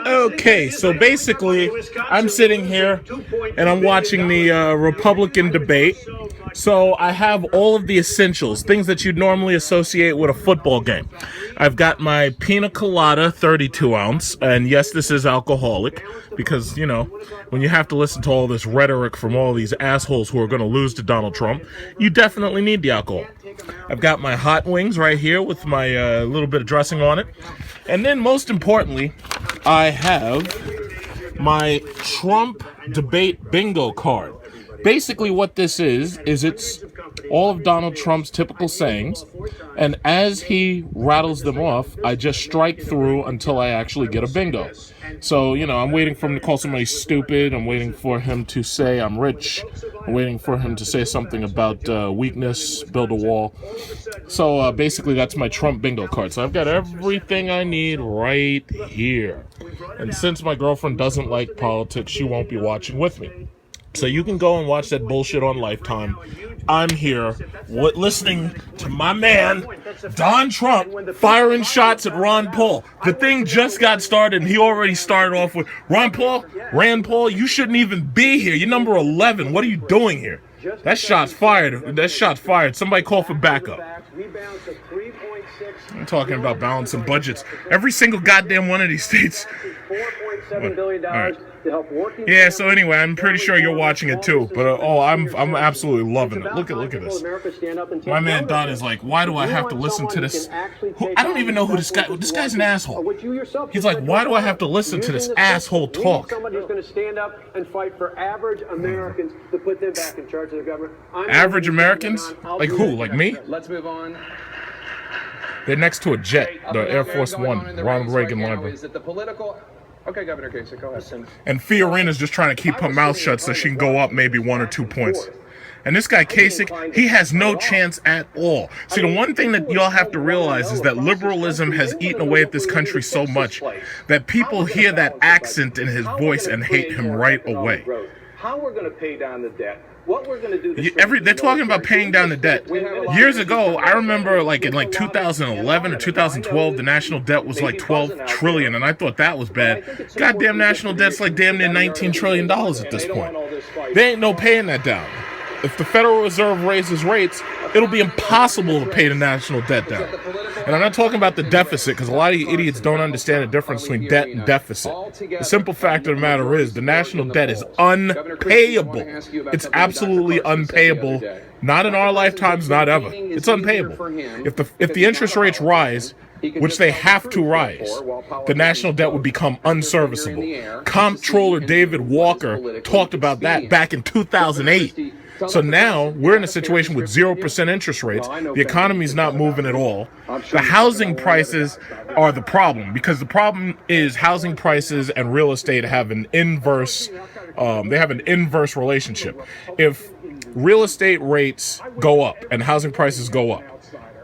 Okay, so basically, I'm sitting here and I'm watching the Republican debate. So I have all of the essentials, things that you'd normally associate with a football game. I've got my pina colada, 32 ounce, and yes, this is alcoholic because, you know, when you have to listen to all this rhetoric from all these assholes who are going to lose to Donald Trump, you definitely need the alcohol. I've got my hot wings right here with my little bit of dressing on it. And then most importantly, I have my Trump debate bingo card. Basically what this is it's all of Donald Trump's typical sayings, and as he rattles them off, I just strike through until I actually get a bingo. So, you know, I'm waiting for him to call somebody stupid, I'm waiting for him to say I'm rich, I'm waiting for him to say something about weakness, build a wall. So basically that's my Trump bingo card. So I've got everything I need right here. And since my girlfriend doesn't like politics, she won't be watching with me. So you can go and watch that bullshit on Lifetime. I'm here listening to my man, Don Trump, firing shots at Ron Paul. The thing just got started, and he already started off with, Rand Paul, you shouldn't even be here. You're number 11. What are you doing here? That shot's fired. That shot's fired. Somebody call for backup. I'm talking about balancing budgets. Every single goddamn one of these states. $4.7 billion to help working. Yeah, so anyway, I'm pretty sure you're watching it too. But I'm absolutely loving it. Look at this. My man Don is like, why do I have to listen to this? I don't even know who this guy. This guy's an asshole. He's like, why do I have to listen to this asshole talk? Somebody who's going to stand up and fight for average Americans to put them back in charge of the government. Average Americans? Like who? Like me? Let's move on. They're next to a jet, the Air Force One, Ronald Reagan Library. Is it the political? Okay, Governor Kasich, go ahead. And Fiorina's just trying to keep her mouth shut so she can go up maybe 1 or 2 points. And this guy Kasich, he has no chance at all. See, the one thing that y'all have to realize is that liberalism has eaten away at this country so much that people hear that accent in his voice and hate him right away. How we're going to pay down the debt. What we're going to do. They're talking about paying down the debt. Years ago, I remember in 2011 or 2012, the national debt was like 12 trillion, and I thought that was bad. Goddamn national debt's like damn near $19 trillion at this point. They ain't no paying that down. If the Federal Reserve raises rates, it'll be impossible to pay the national debt down. And I'm not talking about the deficit, because a lot of you idiots don't understand the difference between debt and deficit. The simple fact of the matter is the national debt is unpayable. It's absolutely unpayable. Not in our lifetimes, not ever. It's unpayable. If the interest rates rise, which they have to rise, the national debt would become unserviceable. Comptroller David Walker talked about that back in 2008. So now we're in a situation with 0% interest rates. The economy's not moving at all. The housing prices are the problem, because the problem is housing prices and real estate have an inverse relationship. If real estate rates go up and housing prices go up,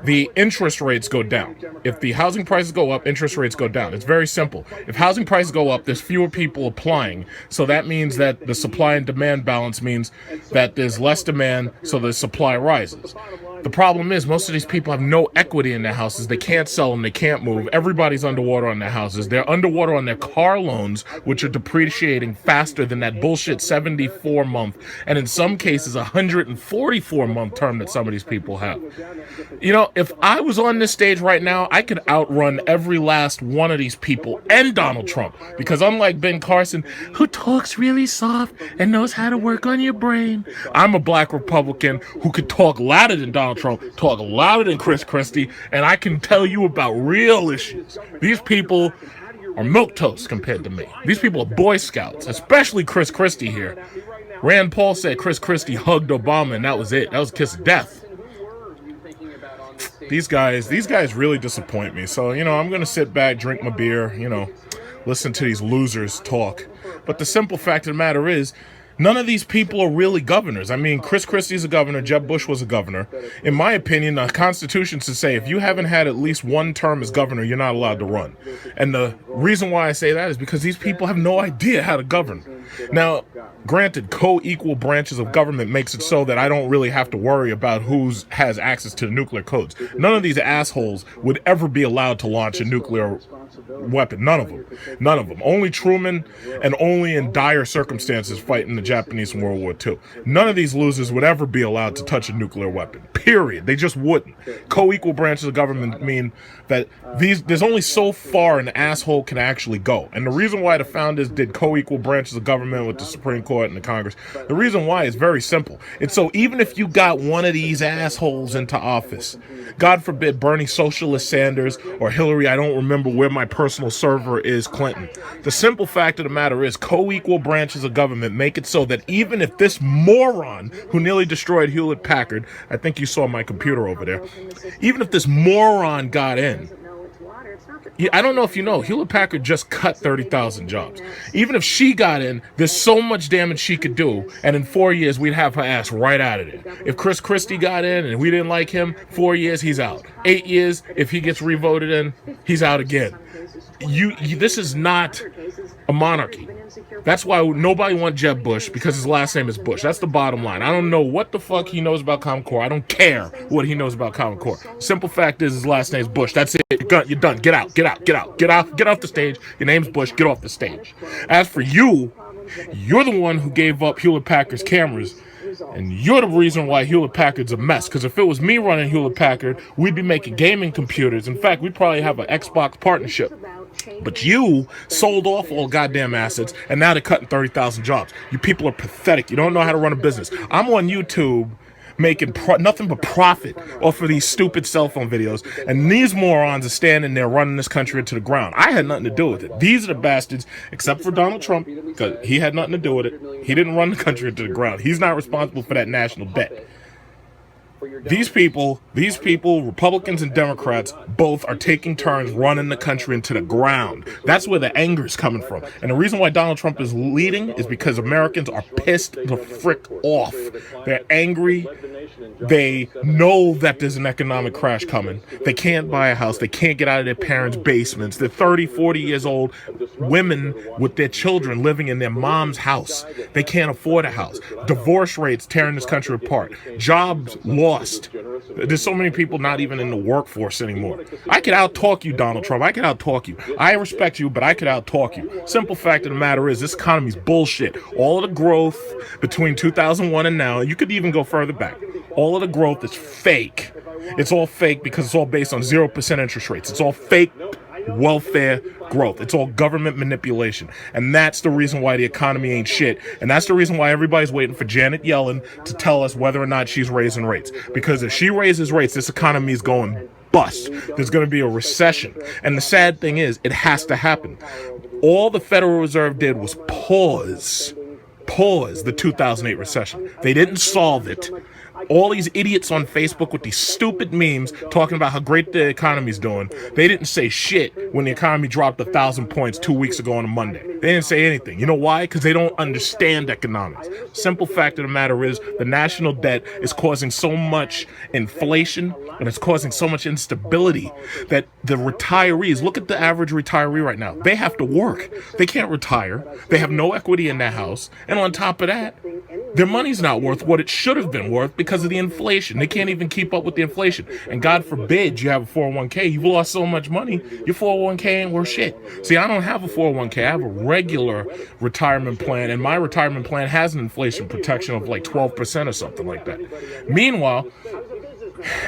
the interest rates go down. If the housing prices go up, interest rates go down. It's very simple. If housing prices go up, there's fewer people applying. So that means that the supply and demand balance means that there's less demand, so the supply rises. The problem is most of these people have no equity in their houses. They can't sell them. They can't move. Everybody's underwater on their houses. They're underwater on their car loans, which are depreciating faster than that bullshit 74-month, and in some cases 144-month term that some of these people have. You know, if I was on this stage right now, I could outrun every last one of these people and Donald Trump, because unlike Ben Carson, who talks really soft and knows how to work on your brain, I'm a black Republican who could talk louder than Donald Trump, talk louder than Chris Christie, and I can tell you about real issues. These people are milquetoast compared to me. These people are Boy Scouts, especially Chris Christie here. Rand Paul said Chris Christie hugged Obama, and that was it. That was a kiss of death. These guys really disappoint me. So, you know, I'm going to sit back, drink my beer, you know, listen to these losers talk. But the simple fact of the matter is, none of these people are really governors. I mean, Chris Christie's a governor. Jeb Bush was a governor. In my opinion, the Constitution should say if you haven't had at least one term as governor, you're not allowed to run. And the reason why I say that is because these people have no idea how to govern. Now, granted, co-equal branches of government makes it so that I don't really have to worry about who has access to the nuclear codes. None of these assholes would ever be allowed to launch a nuclear weapon. None of them. None of them. Only Truman, and only in dire circumstances fighting the Japanese in World War II. None of these losers would ever be allowed to touch a nuclear weapon. Period. They just wouldn't. Co-equal branches of government mean that there's only so far an asshole can actually go. And the reason why the founders did co-equal branches of government with the Supreme Court and the Congress, the reason why is very simple. It's so even if you got one of these assholes into office, God forbid Bernie Socialist Sanders or Hillary, I don't remember where my personal server is, Clinton. The simple fact of the matter is co-equal branches of government make it so that even if this moron who nearly destroyed Hewlett-Packard, I think you saw my computer over there, even if this moron got in, I don't know if you know, Hewlett-Packard just cut 30,000 jobs. Even if she got in, there's so much damage she could do, and in 4 years, we'd have her ass right out of there. If Chris Christie got in and we didn't like him, 4 years, he's out. 8 years, if he gets revoted in, he's out again. This is not a monarchy. That's why nobody wants Jeb Bush, because his last name is Bush. That's the bottom line. I don't know what the fuck he knows about Common Core. I don't care what he knows about Common Core. Simple fact is his last name's Bush. That's it. You're done. Get out. Get out. Get out. Get out. Get off the stage. Your name's Bush. Get off the stage. As for you, you're the one who gave up Hewlett-Packard's cameras. And you're the reason why Hewlett-Packard's a mess. Because if it was me running Hewlett-Packard, we'd be making gaming computers. In fact, we'd probably have an Xbox partnership. But you sold off all goddamn assets, and now they're cutting 30,000 jobs. You people are pathetic. You don't know how to run a business. I'm on YouTube making nothing but profit off of these stupid cell phone videos, and these morons are standing there running this country into the ground. I had nothing to do with it. These are the bastards, except for Donald Trump, because he had nothing to do with it. He didn't run the country into the ground. He's not responsible for that national debt. These people, Republicans and Democrats, both are taking turns running the country into the ground. That's where the anger is coming from. And the reason why Donald Trump is leading is because Americans are pissed the frick off. They're angry. They know that there's an economic crash coming. They can't buy a house. They can't get out of their parents' basements. They're 30, 40 years old women with their children living in their mom's house. They can't afford a house. Divorce rates tearing this country apart. Jobs lost. There's so many people not even in the workforce anymore. I could out-talk you, Donald Trump. I could out-talk you. I respect you, but I could out-talk you. Simple fact of the matter is, this economy's bullshit. All of the growth between 2001 and now, you could even go further back, all of the growth is fake. It's all fake because it's all based on 0% interest rates. It's all fake welfare growth. It's all government manipulation. And that's the reason why the economy ain't shit. And that's the reason why everybody's waiting for Janet Yellen to tell us whether or not she's raising rates. Because if she raises rates, this economy is going bust. There's going to be a recession. And the sad thing is, it has to happen. All the Federal Reserve did was pause the 2008 recession. They didn't solve it. All these idiots on Facebook with these stupid memes talking about how great the economy's doing, they didn't say shit when the economy dropped 1,000 points 2 weeks ago on a Monday. They didn't say anything. You know why? Because they don't understand economics. Simple fact of the matter is, the national debt is causing so much inflation and it's causing so much instability that the retirees, look at the average retiree right now. They have to work. They can't retire. They have no equity in their house. And on top of that, their money's not worth what it should have been worth because of the inflation. They can't even keep up with the inflation. And God forbid you have a 401k. You've lost so much money, your 401k ain't worth shit. See, I don't have a 401k. I have a regular retirement plan, and my retirement plan has an inflation protection of like 12% or something like that. Meanwhile,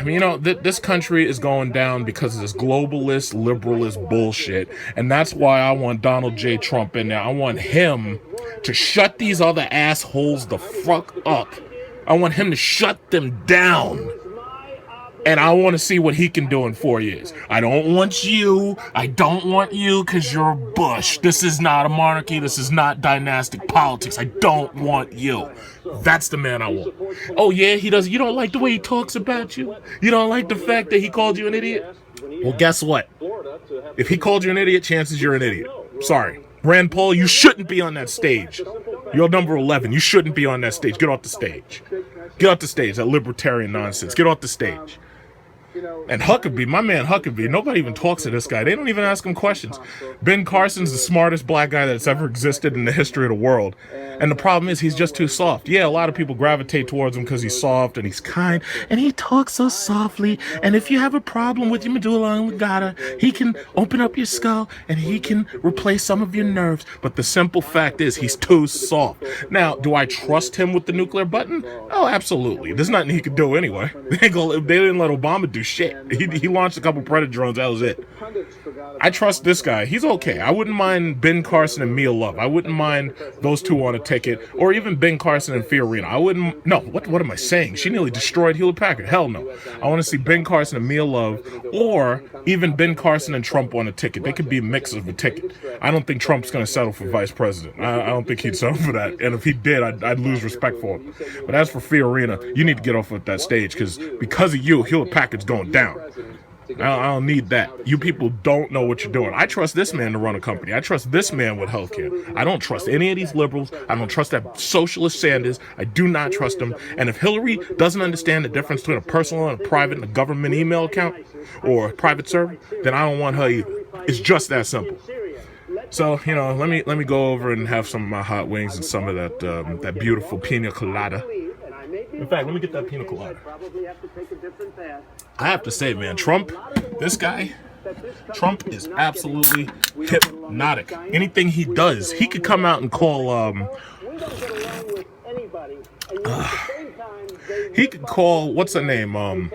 you know, this country is going down because of this globalist, liberalist bullshit. And that's why I want Donald J. Trump in there. I want him to shut these other assholes the fuck up. I want him to shut them down. And I want to see what he can do in 4 years. I don't want you. I don't want you because you're Bush. This is not a monarchy. This is not dynastic politics. I don't want you. That's the man I want. Oh, yeah, he does. You don't like the way he talks about you? You don't like the fact that he called you an idiot? Well, guess what? If he called you an idiot, chances you're an idiot. Sorry. Rand Paul, you shouldn't be on that stage. You're number 11. You shouldn't be on that stage. Get off the stage. Get off the stage. That libertarian nonsense. Get off the stage. And Huckabee, my man Huckabee, nobody even talks to this guy. They don't even ask him questions. Ben Carson's the smartest black guy that's ever existed in the history of the world. And the problem is he's just too soft. Yeah, a lot of people gravitate towards him because he's soft and he's kind. And he talks so softly. And if you have a problem with your medulla oblongata, he can open up your skull and he can replace some of your nerves. But the simple fact is he's too soft. Now, do I trust him with the nuclear button? Oh, absolutely. There's nothing he could do anyway. They didn't let Obama do shit. He launched a couple Predator drones. That was it. I trust this guy. He's okay. I wouldn't mind Ben Carson and Mia Love. I wouldn't mind those two on a ticket, or even Ben Carson and Fiorina. I wouldn't. No, what am I saying? She nearly destroyed Hewlett Packard. Hell no. I want to see Ben Carson and Mia Love, or even Ben Carson and Trump on a ticket. They could be a mix of a ticket. I don't think Trump's going to settle for vice president. I don't think he'd settle for that. And if he did, I'd lose respect for him. But as for Fiorina, you need to get off of that stage because of you, Hewlett Packard's going down. I don't need that. You people don't know what you're doing. I trust this man to run a company. I trust this man with healthcare. I don't trust any of these liberals. I don't trust that socialist Sanders. I do not trust him. And if Hillary doesn't understand the difference between a personal and a private and a government email account or a private server, then I don't want her either. It's just that simple. So, let me go over and have some of my hot wings and some of that beautiful pina colada. In fact, let me get that pina colada. I have to say, man, Trump is absolutely hypnotic. Anything he does, he could come out and call, he could call, what's her name,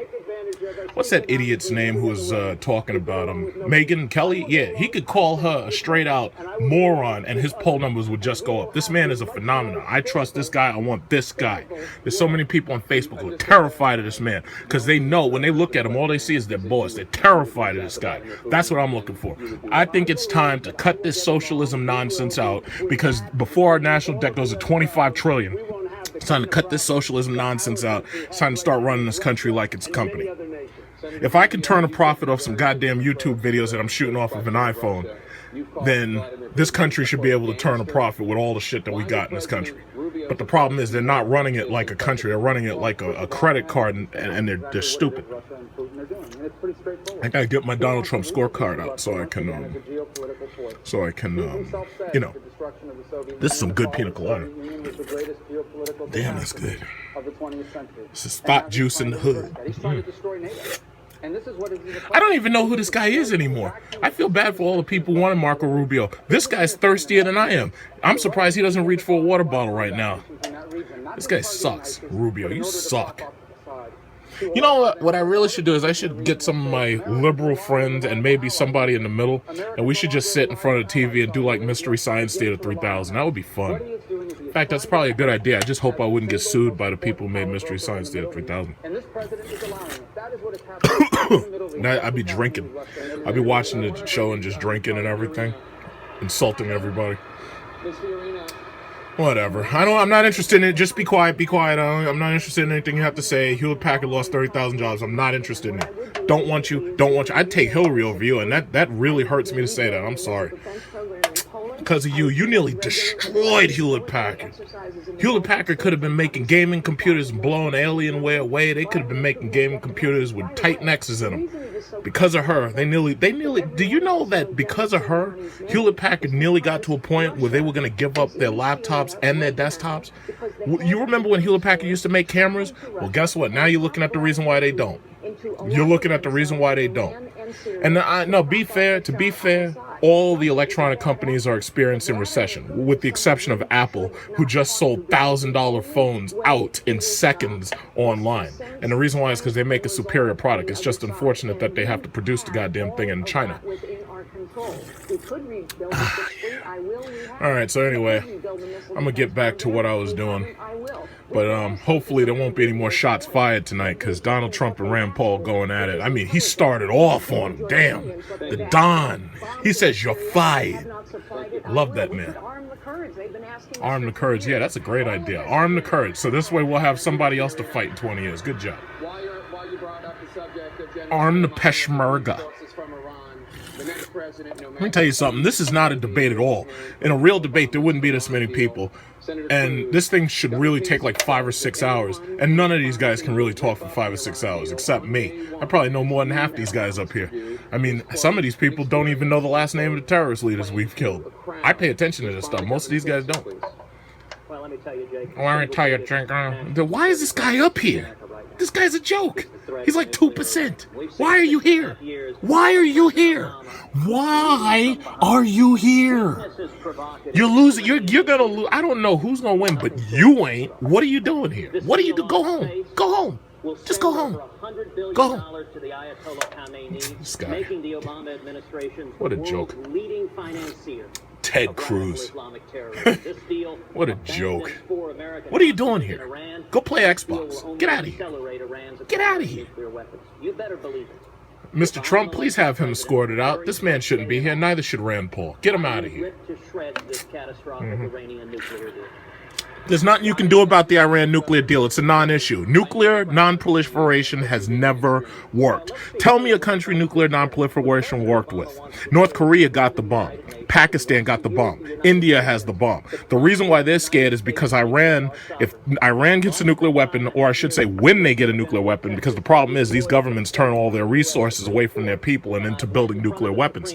what's that idiot's name who was talking about him? Megyn Kelly? Yeah, he could call her a straight-out moron, and his poll numbers would just go up. This man is a phenomenon. I trust this guy. I want this guy. There's so many people on Facebook who are terrified of this man because they know when they look at him, all they see is their boss. They're terrified of this guy. That's what I'm looking for. I think it's time to cut this socialism nonsense out because before our national debt goes to $25 trillion, it's time to cut this socialism nonsense out. It's time to start running this country like it's a company. If I can turn a profit off some goddamn YouTube videos that I'm shooting off of an iPhone, then this country should be able to turn a profit with all the shit that we got in this country. But the problem is they're not running it like a country. They're running it like a credit card, and they're stupid. I gotta get my Donald Trump scorecard out so I can, this is some good pina colada. Damn, that's good. This is thought juice in the hood. I don't even know who this guy is anymore. I feel bad for all the people who wanted Marco Rubio. This guy's thirstier than I am. I'm surprised he doesn't reach for a water bottle right now. This guy sucks. Rubio, you suck. You know what I really should do is I should get some of my liberal friends and maybe somebody in the middle, and we should just sit in front of the TV and do like Mystery Science Theater 3000. That would be fun. In fact, that's probably a good idea. I just hope I wouldn't get sued by the people who made Mystery Science Theater 3000. I'd be drinking. I'd be watching the show and just drinking and everything, insulting everybody. Whatever. I'm not interested in it. Just be quiet. Be quiet. I'm not interested in anything you have to say. Hewlett Packard lost 30,000 jobs. I'm not interested in it. Don't want you. I'd take Hillary over you, and that really hurts me to say that. I'm sorry. Because of you nearly destroyed Hewlett Packard. Hewlett Packard could have been making gaming computers and blowing Alienware away. They could have been making gaming computers with tight nexus in them. Because of her, they nearly. Do you know that because of her, Hewlett Packard nearly got to a point where they were going to give up their laptops and their desktops? You remember when Hewlett Packard used to make cameras? Well, guess what? Now you're looking at the reason why they don't. You're looking at the reason why they don't. And to be fair, all the electronic companies are experiencing recession, with the exception of Apple, who just sold $1,000 phones out in seconds online. And the reason why is because they make a superior product. It's just unfortunate that they have to produce the goddamn thing in China. All right, so anyway, I'm going to get back to what I was doing. But hopefully there won't be any more shots fired tonight because Donald Trump and Rand Paul going at it. I mean, he started off on him. Damn. The Don. He says, you're fired. Love that man. Arm the courage. Yeah, that's a great idea. Arm the courage. So this way we'll have somebody else to fight in 20 years. Good job. Arm the Peshmerga. The next president, no Let me tell you something. This is not a debate at all. In a real debate, there wouldn't be this many people. And this thing should really take like 5 or 6 hours. And none of these guys can really talk for 5 or 6 hours, except me. I probably know more than half these guys up here. I mean, some of these people don't even know the last name of the terrorist leaders we've killed. I pay attention to this stuff. Most of these guys don't. Well, let me tell you, Jake. Oh, let me tell you, Jake. Why is this guy up here? This guy's a joke. He's like 2%. Why are you here? Why are you here? Why are you here? You're losing. You're gonna lose. I don't know who's gonna win, but you ain't. What are you doing here? What are you doing? Go home. Go home. Just go home. Go home. This guy. What a joke. Ted Cruz. What a joke. What are you doing here? Go play Xbox. Get out of here. Get out of here. Mr. Trump, please have him escorted out. This man shouldn't be here. Neither should Rand Paul. Get him out of here. There's nothing you can do about the Iran nuclear deal. It's a non-issue. Nuclear non-proliferation has never worked. Tell me a country nuclear non-proliferation worked with. North Korea got the bomb. Pakistan got the bomb. India has the bomb. The reason why they're scared is because if Iran gets a nuclear weapon, or I should say when they get a nuclear weapon, because the problem is these governments turn all their resources away from their people and into building nuclear weapons.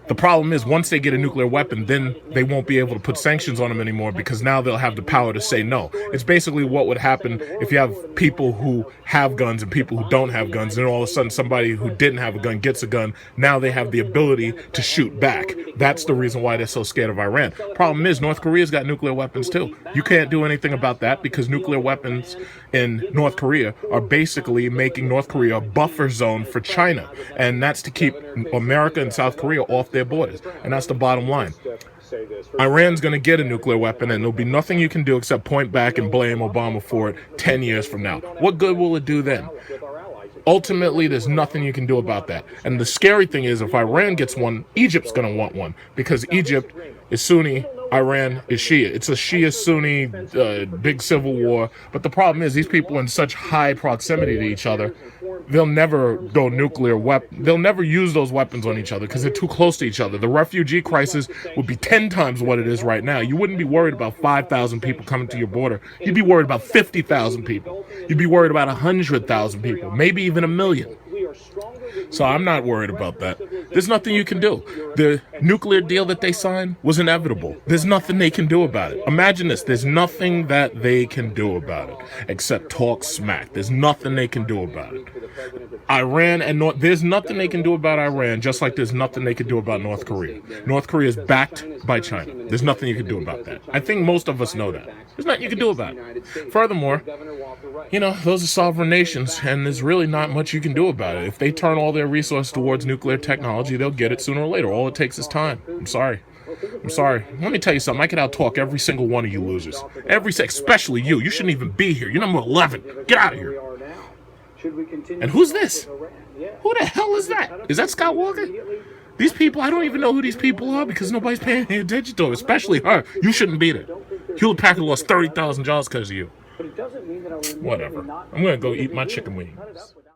The problem is once they get a nuclear weapon, then they won't be able to put sanctions on them anymore because now they'll have the power to say no. It's basically what would happen if you have people who have guns and people who don't have guns, and all of a sudden somebody who didn't have a gun gets a gun. Now they have the ability to shoot back. That's the reason why they're so scared of Iran. Problem is North Korea's got nuclear weapons too. You can't do anything about that because nuclear weapons in North Korea are basically making North Korea a buffer zone for China. And that's to keep America and South Korea off their borders. And that's the bottom line. Iran's going to get a nuclear weapon, and there'll be nothing you can do except point back and blame Obama for it 10 years from now. What good will it do then? Ultimately, there's nothing you can do about that. And the scary thing is, if Iran gets one, Egypt's going to want one, because Egypt is Sunni, Iran is Shia. It's a Shia-Sunni big civil war. But the problem is, these people are in such high proximity to each other, they'll never go nuclear weapon. They'll never use those weapons on each other because they're too close to each other. The refugee crisis would be 10 times what it is right now. You wouldn't be worried about 5,000 people coming to your border. You'd be worried about 50,000 people. You'd be worried about 100,000 people, maybe even 1 million. So I'm not worried about that. There's nothing you can do. The nuclear deal that they signed was inevitable. There's nothing they can do about it. Imagine this. There's nothing that they can do about it except talk smack. There's nothing they can do about it. There's nothing they can do about Iran, just like there's nothing they can do about North Korea. North Korea is backed by China. There's nothing you can do about that. I think most of us know that. There's nothing you can do about it. Furthermore, those are sovereign nations, and there's really not much you can do about it. If they turn all their resources towards nuclear technology, they'll get it sooner or later. All it takes is time. I'm sorry. Let me tell you something. I could out-talk every single one of you losers. Especially you. You shouldn't even be here. You're number 11. Get out of here. And who's this? Who the hell is that? Is that Scott Walker? These people, I don't even know who these people are because nobody's paying any attention to them, especially her. You shouldn't be there. Hewlett Packard lost 30,000 jobs because of you. Whatever. I'm going to go eat my chicken wings.